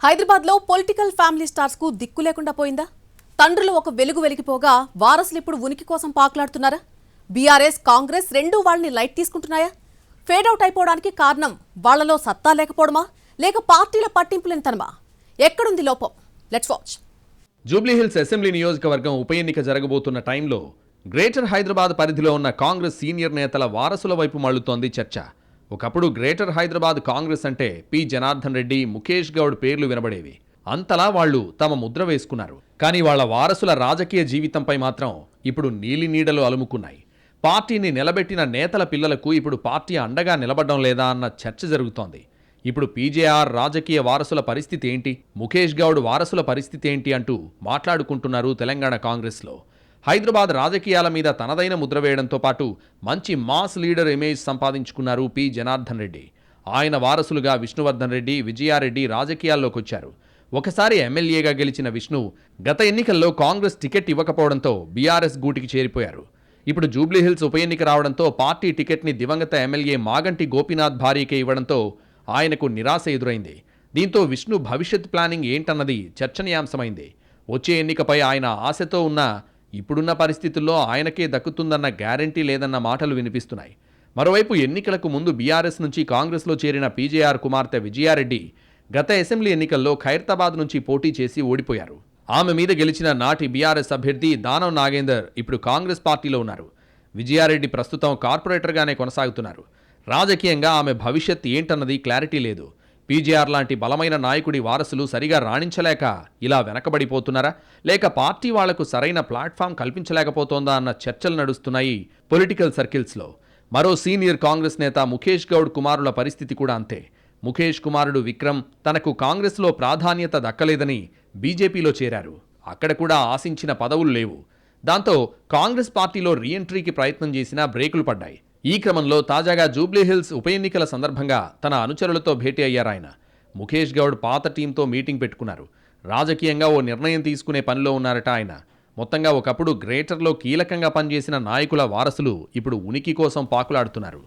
హైదరాబాద్లో political family stars కు దిక్కు లేకుండా పోయిందా? తండ్రులు ఒక వెలుగు వెలిగిపోగా వారసులు ఇప్పుడు ఉనికి కోసం పాకులాడుతున్నారా? బీఆర్ఎస్ కాంగ్రెస్ రెండూ వాళ్ళని లైట్ తీసుకుంటున్నాయా? ఫేడ్ అవుట్ అయిపోవడానికి కారణం వాళ్లలో సత్తా లేకపోవడమా, లేక పార్టీల పట్టింపులేనితనమా? ఎక్కడుంది లోపం? Let's watch. జూబ్లీహిల్స్ అసెంబ్లీ నియోజకవర్గం ఉప ఎన్నిక జరగబోతున్న టైంలో గ్రేటర్ హైదరాబాద్ పరిధిలో ఉన్న కాంగ్రెస్ సీనియర్ నేతల వారసుల వైపు మళ్లుతోంది చర్చ. ఒకప్పుడు గ్రేటర్ హైదరాబాద్ కాంగ్రెస్ అంటే పి జనార్దన్ రెడ్డి, ముఖేష్ గౌడ్ పేర్లు వినబడేవి. అంతలా వాళ్లు తమ ముద్ర వేసుకున్నారు. కానీ వాళ్ల వారసుల రాజకీయ జీవితంపై మాత్రం ఇప్పుడు నీలి నీడలు అలుముకున్నాయి. పార్టీని నిలబెట్టిన నేతల పిల్లలకు ఇప్పుడు పార్టీ అండగా నిలబడడం లేదా అన్న చర్చ జరుగుతోంది. ఇప్పుడు పీజేఆర్ రాజకీయ వారసుల పరిస్థితి ఏంటి, ముఖేష్ గౌడ్ వారసుల పరిస్థితి ఏంటి అంటూ మాట్లాడుకుంటున్నారు తెలంగాణ కాంగ్రెస్లో. హైదరాబాద్ రాజకీయాల మీద తనదైన ముద్ర వేయడంతో పాటు మంచి మాస్ లీడర్ ఇమేజ్ సంపాదించుకున్నారు పి జనార్దన్ రెడ్డి. ఆయన వారసులుగా విష్ణువర్ధన్ రెడ్డి, విజయారెడ్డి రాజకీయాల్లోకి వచ్చారు. ఒకసారి ఎమ్మెల్యేగా గెలిచిన విష్ణు గత ఎన్నికల్లో కాంగ్రెస్ టికెట్ ఇవ్వకపోవడంతో బీఆర్ఎస్ గూటికి చేరిపోయారు. ఇప్పుడు జూబ్లీహిల్స్ ఉప ఎన్నిక రావడంతో పార్టీ టికెట్ని దివంగత ఎమ్మెల్యే మాగంటి గోపీనాథ్ భార్యకే ఇవ్వడంతో ఆయనకు నిరాశ ఎదురైంది. దీంతో విష్ణు భవిష్యత్ ప్లానింగ్ ఏంటన్నది చర్చనీయాంశమైంది. వచ్చే ఎన్నికపై ఆయన ఆశతో ఉన్నా ఇప్పుడున్న పరిస్థితుల్లో ఆయనకే దక్కుతుందన్న గ్యారంటీ లేదన్న మాటలు వినిపిస్తున్నాయి. మరోవైపు ఎన్నికలకు ముందు బీఆర్ఎస్ నుంచి కాంగ్రెస్లో చేరిన పీజేఆర్ కుమార్తె విజయారెడ్డి గత అసెంబ్లీ ఎన్నికల్లో ఖైరతాబాద్ నుంచి పోటీ చేసి ఓడిపోయారు. ఆమె మీద గెలిచిన నాటి బీఆర్ఎస్ అభ్యర్థి దానం నాగేందర్ ఇప్పుడు కాంగ్రెస్ పార్టీలో ఉన్నారు. విజయారెడ్డి ప్రస్తుతం కార్పొరేటర్గానే కొనసాగుతున్నారు. రాజకీయంగా ఆమె భవిష్యత్ ఏంటన్నది క్లారిటీ లేదు. పీజేఆర్ లాంటి బలమైన నాయకుడి వారసులు సరిగా రాణించలేక ఇలా వెనకబడిపోతున్నారా, లేక పార్టీ వాళ్లకు సరైన ప్లాట్ఫామ్ కల్పించలేకపోతోందా అన్న చర్చలు నడుస్తున్నాయి పొలిటికల్ సర్కిల్స్లో. మరో సీనియర్ కాంగ్రెస్ నేత ముఖేష్ గౌడ్ కుమారుల పరిస్థితి కూడా అంతే. ముఖేష్ కుమారుడు విక్రమ్ తనకు కాంగ్రెస్లో ప్రాధాన్యత దక్కలేదని బీజేపీలో చేరారు. అక్కడ కూడా ఆశించిన పదవులు లేవు. దాంతో కాంగ్రెస్ పార్టీలో రీఎంట్రీకి ప్రయత్నం చేసినా బ్రేకులు పడ్డాయి. ఈ క్రమంలో తాజాగా జూబ్లీహిల్స్ ఉప ఎన్నికల సందర్భంగా తన అనుచరులతో భేటీ అయ్యారాయన. ముఖేష్ గౌడ్ పాత టీంతో మీటింగ్ పెట్టుకున్నారు. రాజకీయంగా ఓ నిర్ణయం తీసుకునే పనిలో ఉన్నారట ఆయన. మొత్తంగా ఒకప్పుడు గ్రేటర్లో కీలకంగా పనిచేసిన నాయకుల వారసులు ఇప్పుడు ఉనికి కోసం పాకులాడుతున్నారు.